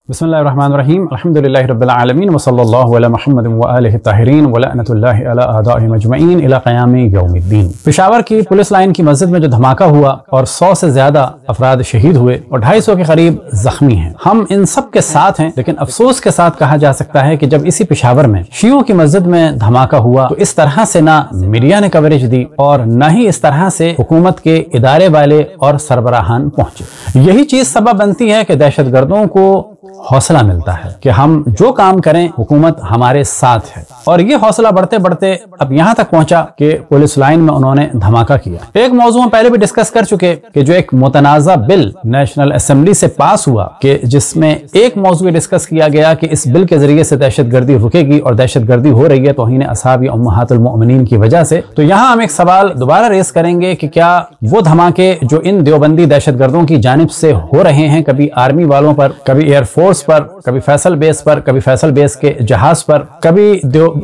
बिस्मिल्लाहिर्रहमानिर्रहीम अल्हम्दुलिल्लाहि रब्बिल आलमीन व सल्लल्लाहु अला मुहम्मद व आलिहि ताहिरीन व लअनतुल्लाहि अला आदाइहिम अजमईन इला क़यामि यौमिद्दीन। पेशावर की पुलिस लाइन की मस्जिद में जो धमाका हुआ और 100 से ज्यादा अफराद शहीद हुए और 250 के करीब जख्मी हैं, हम इन सब के साथ हैं। लेकिन अफसोस के साथ कहा जा सकता है कि जब इसी पेशावर में शियों की मस्जिद में धमाका हुआ तो इस तरह से ना मीडिया ने कवरेज दी और न ही इस तरह से हुकूमत के इदारे वाले और सरबराहान पहुंचे। यही चीज सबब बनती है कि दहशतगर्दों को हौसला मिलता है कि हम जो काम करें हुकूमत हमारे साथ है, और ये हौसला बढ़ते बढ़ते अब यहाँ तक पहुंचा कि पुलिस लाइन में उन्होंने धमाका किया। एक मौजू हम पहले भी डिस्कस कर चुके कि जो एक मुतनाज़ा बिल नेशनल असेंबली से पास हुआ कि जिसमें एक मौजू डिस्कस किया गया कि इस बिल के जरिए से दहशतगर्दी रुकेगी और दहशतगर्दी हो रही है तौहीन असहाब उम्महातुल मोमिनीन की वजह से। तो यहाँ हम एक सवाल दोबारा रेस करेंगे कि क्या वो धमाके जो इन देवबंदी दहशतगर्दों की जानिब से हो रहे हैं, कभी आर्मी वालों पर, कभी एयरफोर्स पर, कभी फैसल बेस पर, कभी फैसल बेस के जहाज पर,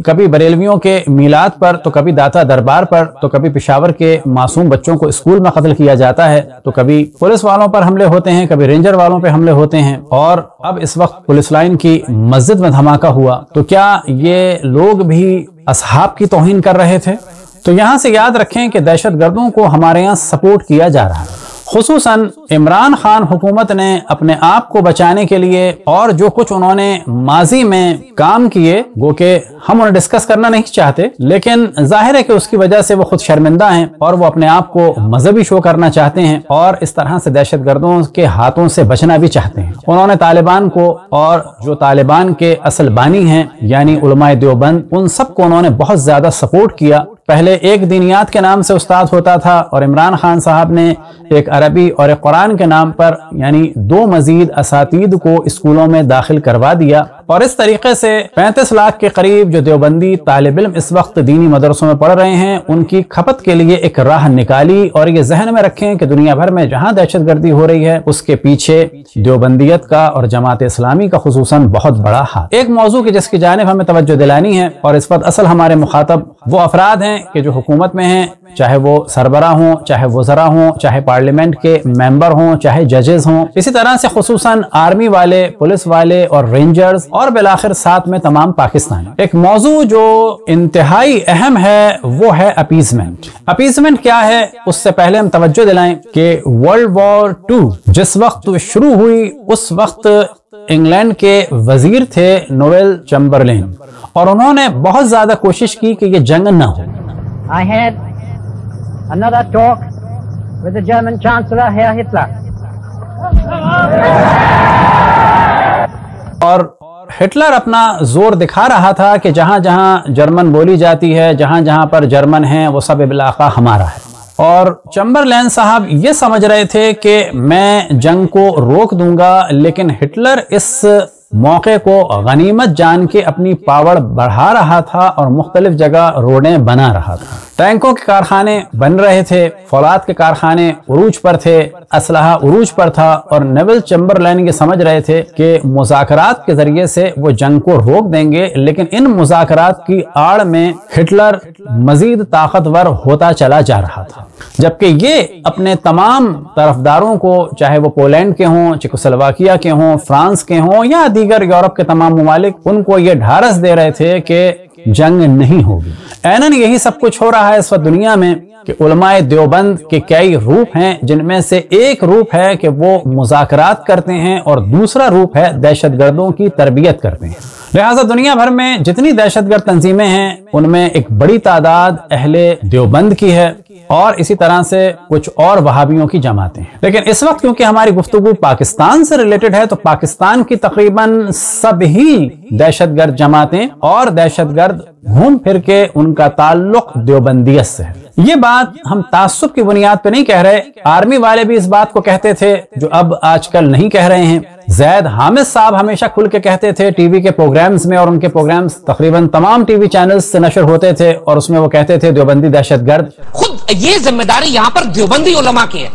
कभी बरेलवियों के मीलाद पर, तो कभी दाता दरबार पर, तो कभी पेशावर के मासूम बच्चों को स्कूल में कत्ल किया जाता है, तो कभी पुलिस वालों पर हमले होते हैं, कभी रेंजर वालों पे हमले होते हैं, और अब इस वक्त पुलिस लाइन की मस्जिद में धमाका हुआ। तो क्या ये लोग भी असहाब की तौहीन कर रहे थे? तो यहां से याद रखें कि दहशतगर्दों को हमारे यहाँ सपोर्ट किया जा रहा है। खुसूसन इमरान खान हुकूमत ने अपने आप को बचाने के लिए और जो कुछ उन्होंने माजी में काम किए, गो के हम उन्हें डिस्कस करना नहीं चाहते, लेकिन जाहिर है कि उसकी वजह से वो खुद शर्मिंदा हैं और वो अपने आप को मजहबी शो करना चाहते हैं और इस तरह से दहशतगर्दों के हाथों से बचना भी चाहते हैं। उन्होंने तालिबान को और जो तालिबान के असल बानी हैं यानी उलमाए देवबंद, उन सबको उन्होंने बहुत ज्यादा सपोर्ट किया। पहले एक दीनियात के नाम से उस्ताद होता था और इमरान खान साहब ने एक अरबी और एक कुरान के नाम पर यानी 2 मजीद असातीद को स्कूलों में दाखिल करवा दिया, और इस तरीके से 35 लाख के करीब जो देवबंदी तालिब इल्म इस वक्त दीनी मदरसों में पढ़ रहे हैं उनकी खपत के लिए एक राह निकाली। और ये जहन में रखें कि दुनिया भर में जहां दहशतगर्दी हो रही है उसके पीछे देवबंदियत का और जमात इस्लामी का खुसूसन बहुत बड़ा हाथ। एक मौजू की जिसकी जानिब हमें तवज्जो दिलानी है, और इस वक्त असल हमारे मुखातब वो अफराद हैं कि जो हुकूमत में हैं, चाहे वो सरबरा हों, चाहे वज़रा हों, चाहे पार्लियामेंट के मेंबर हों, चाहे जजेस हों, इसी तरह से खुसूसन आर्मी वाले, पुलिस वाले और रेंजर्स, और बिलाखिर साथ में तमाम पाकिस्तानी। एक मौजू जो इंतहाई अहम है वो है अपीजमेंट। अपीजमेंट क्या है उससे पहले हम तवज्जो दिलाएं कि वर्ल्ड वॉर 2 जिस वक्त शुरू हुई उस वक्त इंग्लैंड के वजीर थे नोवेल चैम्बरलेन, और उन्होंने बहुत ज्यादा कोशिश की कि ये जंग न हो। I had another talk with the German Chancellor, Herr Hitler. और हिटलर अपना जोर दिखा रहा था कि जहां जहां जर्मन बोली जाती है, जहां जहां पर जर्मन है, वो सब इलाका हमारा है। और चैम्बरलेन साहब ये समझ रहे थे कि मैं जंग को रोक दूंगा, लेकिन हिटलर इस मौके को गनीमत जान के अपनी पावर बढ़ा रहा था और मुख्तलिफ जगह रोडें बना रहा था। टैंकों के कारखाने बन रहे थे, फौलाद के कारखाने उरूज पर थे, असलहा उरूज पर था, और नेविल चैम्बरलेन ये समझ रहे थे कि मुज़ाकरात के जरिए से वो जंग को रोक देंगे। लेकिन इन मुज़ाकरात की आड़ में हिटलर मजीद ताकतवर होता चला जा रहा था, जबकि ये अपने तमाम तरफदारों को, चाहे वो पोलैंड के हों, चेकोस्लोवाकिया के हों, फ्रांस के हों या दीगर यूरोप के तमाम ममालिक, उनको ये ढारस दे रहे थे कि जंग नहीं होगी। ऐनन यही सब कुछ हो रहा है इस वक्त दुनिया में कि उलमाए देवबंद के कई रूप हैं, जिनमें से एक रूप है कि वो मुज़ाकरात करते हैं और दूसरा रूप है दहशतगर्दों की तरबियत करते हैं। लिहाजा दुनिया भर में जितनी दहशतगर्द तंजीमें हैं उनमें एक बड़ी तादाद अहले देवबंद की है, और इसी तरह से कुछ और वहाबियों की जमातें हैं। लेकिन इस वक्त क्योंकि हमारी गुफ्तगू पाकिस्तान से रिलेटेड है, तो पाकिस्तान की तकरीबन सभी दहशतगर्द जमातें और दहशतगर्द घूम फिर के उनका ताल्लुक देवबंदियत से है। ये बात हम तासुब की बुनियाद पे नहीं कह रहे, आर्मी वाले भी इस बात को कहते थे जो अब आजकल नहीं कह रहे हैं। जैद हामिद साहब हमेशा खुल के कहते थे टीवी के प्रोग्राम्स में, और उनके प्रोग्राम्स तकरीबन तमाम टीवी चैनल्स से नशर होते थे, और उसमें वो कहते थे देवबंदी दहशतगर्द। खुद ये जिम्मेदारी यहाँ पर देवबंदी उलमा की है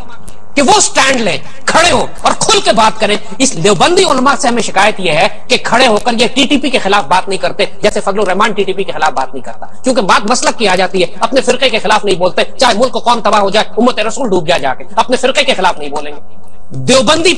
कि वो स्टैंड लें, खड़े हो और खुल के बात करें। इस देवबंदी उलमा से हमें शिकायत यह है कि खड़े होकर ये टीटीपी के खिलाफ बात नहीं करते, जैसे फजलुर रहमान टीटीपी के खिलाफ बात नहीं करता, क्योंकि बात मसलक की आ जाती है। अपने फिरके के खिलाफ नहीं बोलते, चाहे मुल्क को कौम तबाह हो जाए, उम्मत रसूल डूब गया जाके, अपने फिरके के खिलाफ नहीं बोलेंगे। देवबंदी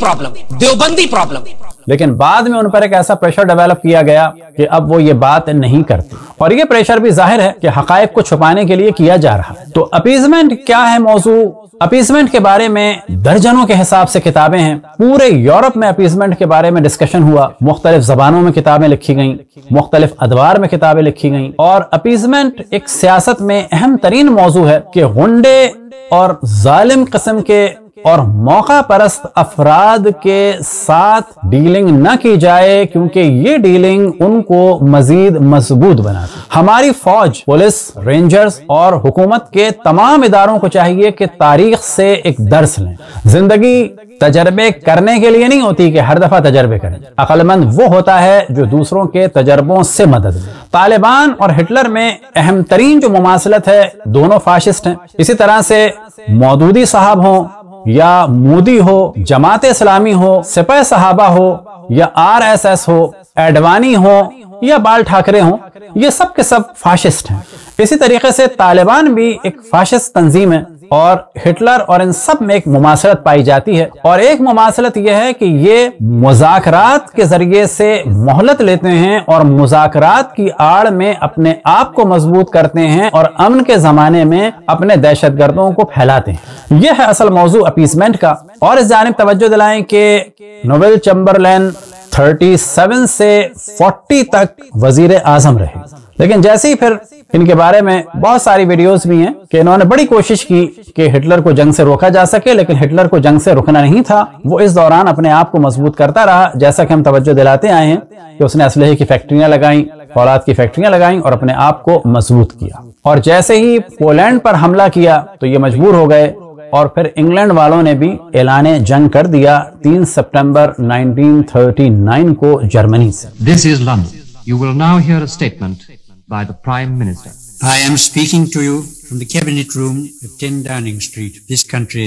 प्रॉब्लम। लेकिन बाद में उन पर एक ऐसा प्रेशर डेवलप किया गया कि अब वो ये बात नहीं करते, और ये प्रेशर भी जाहिर है कि हकायक को छुपाने के लिए किया जा रहा है। तो अपीजमेंट क्या है मौजू? अपीजमेंट के बारे में दर्जनों के हिसाब से किताबें हैं। पूरे यूरोप में अपीजमेंट के बारे में डिस्कशन हुआ, मुख्तलिफ जबानों में किताबें लिखी गईं, मुख्तलिफ अदवार में किताबें लिखी गईं। और अपीजमेंट एक सियासत में अहम तरीन मौजू है कि गुंडे और जालिम किस्म के और मौका परस्त अफराद के साथ डीलिंग न की जाए, क्योंकि ये डीलिंग उनको मजीद मजबूत बनाती। हमारी फौज, पुलिस, रेंजर्स और हुकूमत के तमाम इदारों को चाहिए कि तारीख से एक दर्स लें। जिंदगी तजर्बे करने के लिए नहीं होती कि हर दफा तजर्बे करें। अक्लमंद वो होता है जो दूसरों के तजर्बों से मदद ले। तालिबान और हिटलर में अहम तरीन जो मुमासलत है, दोनों फाशिस्ट हैं। इसी तरह से मौदूदी साहब हों या मोदी हो, जमात इस्लामी हो, सिपह सहाबा हो या RSS हो, एडवानी हो या बाल ठाकरे हो, ये सब के सब फाशिस्ट हैं। इसी तरीके से तालिबान भी एक फाशिस्ट तंजीम है, और हिटलर और इन सब में एक मुमासलत पाई जाती है। और एक मुमासलत यह है कि ये मुज़ाकरात के जरिए से मोहलत लेते हैं और मुज़ाकरात की आड़ में अपने आप को मजबूत करते हैं और अमन के जमाने में अपने दहशतगर्दों को फैलाते हैं। यह है असल मौजू अपीसमेंट का। और इस जानिब तवज्जो दिलाएं कि नोवेल चैम्बरलेन 37 से 40 तक वजीर आजम रहे, लेकिन जैसे ही फिर इनके बारे में बहुत सारी वीडियोस भी हैं कि इन्होंने बड़ी कोशिश की कि हिटलर को जंग से रोका जा सके, लेकिन हिटलर को जंग से रुकना नहीं था। वो इस दौरान अपने आप को मजबूत करता रहा, जैसा कि हम तवज्जो दिलाते आए हैं कि उसने असलहे की फैक्ट्रियां लगाई, औलाद की फैक्ट्रियां लगाई और अपने आप को मजबूत किया। और जैसे ही पोलैंड पर हमला किया तो ये मजबूर हो गए, और फिर इंग्लैंड वालों ने भी ऐलाने जंग कर दिया 3 सितंबर 1939 को जर्मनी से। This is London. You will now hear a statement by the Prime Minister. I am speaking to you from the Cabinet Room at 10 Downing Street. This country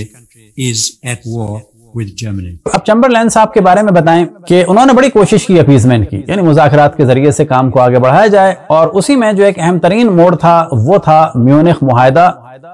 is at war with Germany. अब Chamberlain साहब के बारे में बताएं कि उन्होंने बड़ी कोशिश की अपीजमेंट की, यानी मुज़ाकरात के जरिए से काम को आगे बढ़ाया जाए। और उसी में जो एक अहम तरीन मोड़ था वो था म्यूनिख मुआहदा,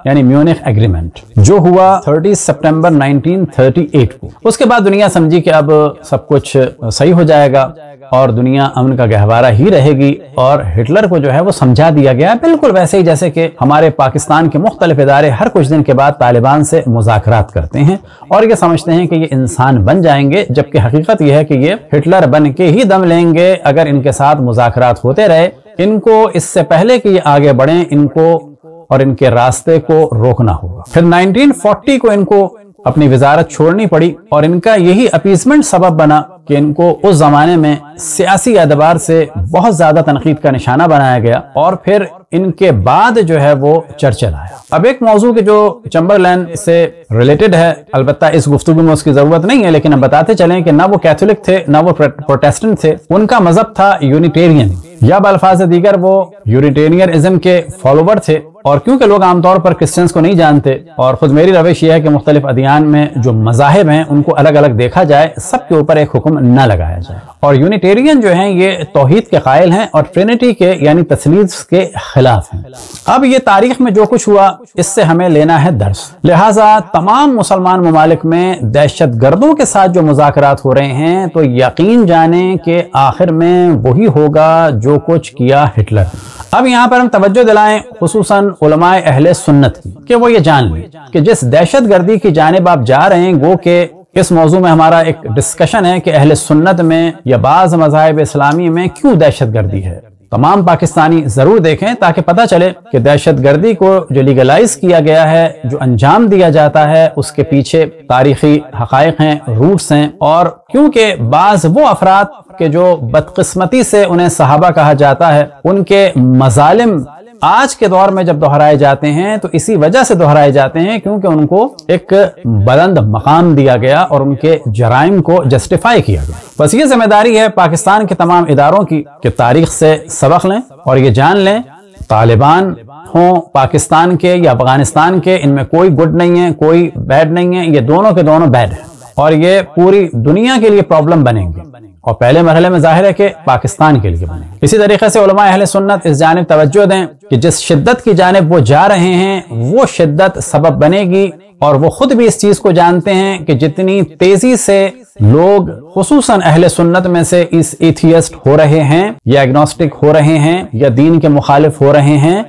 यानी म्यूनिख एग्रीमेंट, जो हुआ 30 सितंबर 1938 को। उसके बाद दुनिया समझी कि अब सब कुछ सही हो जाएगा और दुनिया अमन का गहवारा ही रहेगी, और हिटलर को जो है वो समझा दिया गया, बिल्कुल वैसे ही जैसे कि हमारे पाकिस्तान के मुख्तलिफ इदारे हर कुछ दिन के बाद तालिबान से मुज़ाकरात करते हैं और ये समझते हैं कि ये इंसान बन जाएंगे, जबकि हकीकत यह है कि ये हिटलर बन के ही दम लेंगे अगर इनके साथ मुज़ाकरात होते रहे। इनको इससे पहले कि ये आगे बढ़ें, इनको और इनके रास्ते को रोकना होगा। फिर 1940 को इनको अपनी वजारत छोड़नी पड़ी, और इनका यही अपीसमेंट सबब बना कि इनको उस जमाने में सियासी एतबार से बहुत ज्यादा तनकीद का निशाना बनाया गया, और फिर इनके बाद जो है वो चर्चिल आया। अब एक मौजू के जो चैम्बरलेन से रिलेटेड है, अलबत्ता इस गुफ्तगू में उसकी जरूरत नहीं है, लेकिन हम बताते चलें कि ना वो कैथोलिक थे ना वो प्रोटेस्टेंट थे। उनका मजहब था यूनिटेरियन, या बल्फाज दीगर वो यूनिटेरियनिज्म के फॉलोवर थे। और क्योंकि लोग आमतौर पर क्रिश्चियंस को नहीं जानते, और खुद मेरी रविश यह है कि मुख्तलिफ अदियान में जो मज़ाहिब हैं उनको अलग अलग देखा जाए, सबके ऊपर एक हुक्म न लगाया जाए। और यूनिटेरियन जो हैं ये तौहीद के कायल हैं और ट्रिनिटी के यानी तस्लीस के खिलाफ हैं। अब ये तारीख में जो कुछ हुआ इससे हमें लेना है दर्स। लिहाजा तमाम मुसलमान ममालिक में दहशत गर्दों के साथ जो मुज़ाकरात हो रहे हैं, तो यकीन जाने कि आखिर में वही होगा जो कुछ किया हिटलर। अब यहाँ पर हम तवज्जो दिलाएं खुसूसन उलमाए अहले सुन्नत की, कि वो ये जान लें कि जिस दहशत गर्दी की जानिब आप जा रहे हैं, गो के इस मौजू में हमारा एक डिस्कशन है कि अहले सुन्नत में या बाज़ मज़ाहिब इस्लामी में क्यों दहशत गर्दी है। तमाम पाकिस्तानी जरूर देखें ताकि पता चले कि दहशत गर्दी को जो लीगलाइज किया गया है, जो अंजाम दिया जाता है, उसके पीछे तारीखी हकायक हैं, रूट्स हैं। और क्योंकि बाज़ वो अफराद के जो बदकिस्मती से उन्हें सहाबा कहा जाता है, उनके मजालिम आज के दौर में जब दोहराए जाते हैं तो इसी वजह से दोहराए जाते हैं क्योंकि उनको एक बुलंद मकाम दिया गया और उनके जराइम को जस्टिफाई किया गया। बस ये जिम्मेदारी है पाकिस्तान के तमाम इदारों की कि तारीख से सबक लें और ये जान लें तालिबान हो पाकिस्तान के या अफगानिस्तान के, इनमें कोई गुड नहीं है, कोई बैड नहीं है, ये दोनों के दोनों बैड है और ये पूरी दुनिया के लिए प्रॉब्लम बनेंगे। اور پہلے مرحلے میں ظاہر ہے کہ پاکستان کے لیے بنے. اسی طریقے سے علماء اہل سنت اس جانب توجہ دیں کہ جس شدت کی جانب وہ جا رہے ہیں وہ شدت سبب بنے گی، اور وہ خود بھی اس چیز کو جانتے ہیں کہ جتنی تیزی سے لوگ خصوصاً اہل سنت میں سے اس ایتھیسٹ ہو رہے ہیں یا ایگنوسٹک ہو رہے ہیں یا دین کے مخالف ہو رہے ہیں،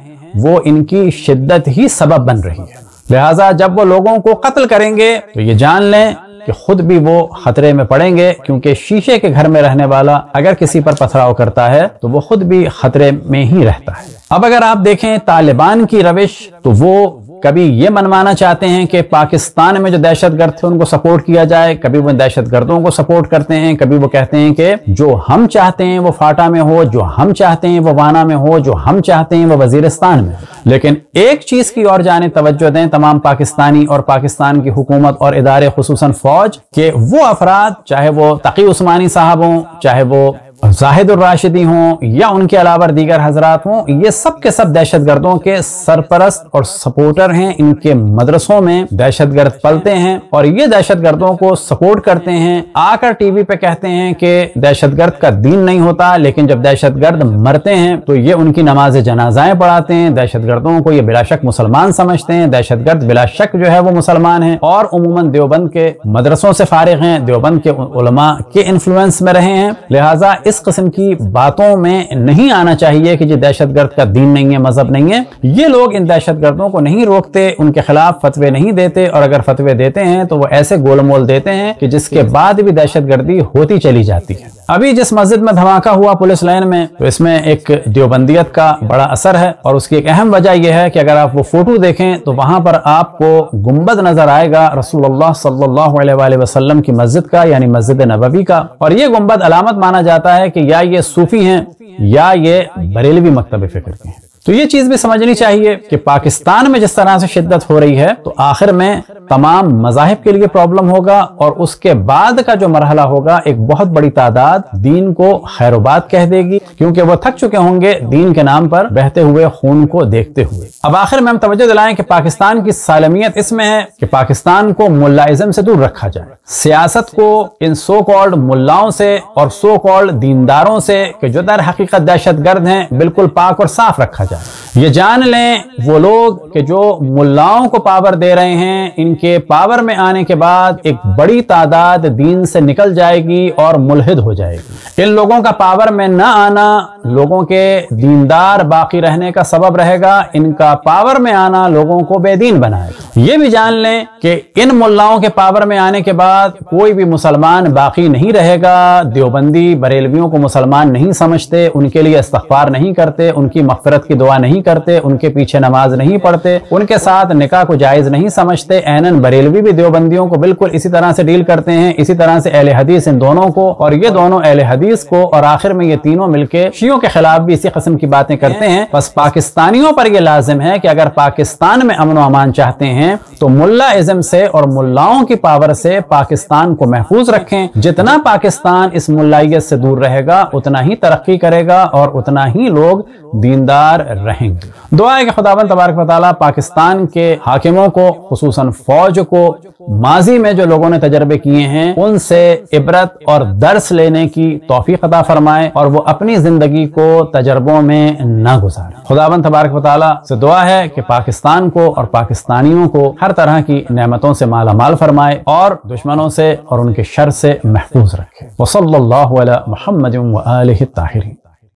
وہ ان کی شدت ہی سبب بن رہی ہے. لہٰذا جب وہ لوگوں کو قتل کریں گے تو یہ جان لیں کہ خود بھی وہ خطرے میں پڑیں گے، کیونکہ شیشے کے گھر میں رہنے والا اگر کسی پر پتھراؤ کرتا ہے تو وہ خود بھی خطرے میں ہی رہتا ہے. اب اگر آپ دیکھیں طالبان کی روش، تو وہ کبھی یہ منوانا چاہتے ہیں کہ پاکستان میں جو دہشت گرد تھے ان کو سپورٹ کیا جائے، کبھی وہ دہشت گردوں کو سپورٹ کرتے ہیں، کبھی وہ کہتے ہیں کہ جو ہم چاہتے ہیں وہ فاٹا میں ہو، جو ہم چاہتے ہیں وہ وانا میں ہو، جو ہم چاہتے ہیں وہ وزیرستان میں. لیکن ایک چیز کی اور جانب توجہ دیں تمام پاکستانی اور پاکستان کی حکومت اور ادارے خصوصاً فوج، کہ وہ افراد چاہے وہ تقی عثمانی صاحب ہوں، چاہے وہ زاہد الراشدی ہوں یا ان کے علاوہ دیگر حضرات ہوں، یہ سب کے سب دہشت گردوں کے سرپرست اور سپورٹر ہیں. ان کے مدرسوں میں دہشت گرد پلتے ہیں اور یہ دہشت گردوں کو سپورٹ کرتے ہیں. آ کر ٹی وی پہ کہتے ہیں کہ دہشت گرد کا دین نہیں ہوتا، لیکن جب دہشت گرد مرتے ہیں تو یہ ان کی نماز جنازائیں پڑھاتے ہیں. دہشت گردوں کو یہ بلا شک مسلمان سمجھتے ہیں، دہشت گرد بلا شک جو ہے وہ مسلمان ہیں، اور عموماً دیوبند کے مدرسوں سے فارغ ہیں، دیوبند کے علماء کے انفلوئنس میں رہے ہیں. لہٰذا اس قسم کی باتوں میں نہیں آنا چاہیے کہ یہ دہشت گرد کا دین نہیں ہے، مذہب نہیں ہے. یہ لوگ ان دہشت گردوں کو نہیں روکتے، ان کے خلاف فتوے نہیں دیتے، اور اگر فتوے دیتے ہیں تو وہ ایسے گول مول دیتے ہیں کہ جس کے بعد بھی دہشت گردی ہوتی چلی جاتی ہے. ابھی جس مسجد میں دھماکہ ہوا پولیس لائن میں، تو اس میں ایک دیوبندیت کا بڑا اثر ہے، اور اس کی ایک اہم وجہ یہ ہے کہ اگر آپ وہ فوٹو دیکھیں تو وہاں پر آپ کو گنبد نظر آئے گا رسول اللہ صلی اللہ علیہ وآلہ وسلم کی مسجد کا، یعنی مسجد نبوی کا. اور یہ گنبد علامت مانا جاتا ہے کہ یا یہ صوفی ہیں یا یہ بریلوی مکتب فکر کے ہیں. تو یہ چیز بھی سمجھنی چاہیے کہ پاکستان میں جس طرح سے شدت ہو رہی ہے تو آخر میں تمام مذاہب کے لیے پرابلم ہوگا، اور اس کے بعد کا جو مرحلہ ہوگا ایک بہت بڑی تعداد دین کو خیر و باد کہہ دے گی، کیونکہ وہ تھک چکے ہوں گے دین کے نام پر بہتے ہوئے خون کو دیکھتے ہوئے. اب آخر میں ہم توجہ دلائیں کہ پاکستان کی سالمیت اس میں ہے کہ پاکستان کو ملائزم سے دور رکھا جائے، سیاست کو ان سو کالڈ ملاؤں سے اور سو کالڈ دینداروں سے کہ جو در حقیقت دہشت گرد ہیں بالکل پاک اور صاف رکھا جائے. یہ جان لیں وہ لوگ کہ جو ملاؤں کو پاور دے رہے ہیں، ان کے پاور میں آنے کے بعد ایک بڑی تعداد دین سے نکل جائے گی اور ملحد ہو جائے گی. ان لوگوں کا پاور میں نہ آنا لوگوں کے دیندار باقی رہنے کا سبب رہے گا، ان کا پاور میں آنا لوگوں کو بے دین بنائے گا. یہ بھی جان لیں کہ ان ملاؤں کے پاور میں آنے کے بعد کوئی بھی مسلمان باقی نہیں رہے گا. دیوبندی بریلویوں کو مسلمان نہیں سمجھتے، ان کے لیے استغفار نہیں کرتے، ان کی مغفرت کی دعا نہیں کرتے، ان کے پیچھے نماز نہیں پڑھتے، ان کے ساتھ نکاح کو جائز نہیں سمجھتے. اینن بریلوی بھی دیوبندیوں کو بالکل اسی طرح سے ڈیل کرتے ہیں، اسی طرح سے اہل حدیث ان دونوں کو، اور یہ دونوں اہل حدیث کو، اور آخر میں یہ تینوں مل کے شیعوں کے خلاف بھی اسی قسم کی باتیں کرتے ہیں. بس پاکستانیوں پر یہ لازم ہے کہ اگر پاکستان میں امن و امان چاہتے ہیں تو ملا ازم سے اور ملاؤں کی پاور سے پاکستان کو محفوظ رکھیں. جتنا پاکستان اس ملائیت سے دور رہے گا اتنا ہی ترقی کرے گا اور اتنا ہی لوگ دیندار رہیں گے. دعا ہے کہ خداوند تبارک و تعالیٰ پاکستان کے حاکموں کو خصوصاً فوج کو ماضی میں جو لوگوں نے تجربے کیے ہیں ان سے عبرت اور درس لینے کی توفیق عطا فرمائے اور وہ اپنی زندگی کو تجربوں میں نہ گزارے. خداوند تبارک و تعالیٰ سے دعا ہے کہ پاکستان کو اور پاکستانیوں کو ہر طرح کی نعمتوں سے مالا مال فرمائے اور دشمنوں سے اور ان کے شر سے محفوظ رکھے. وصلی اللہ علی محمد و آلہ الطاہرین.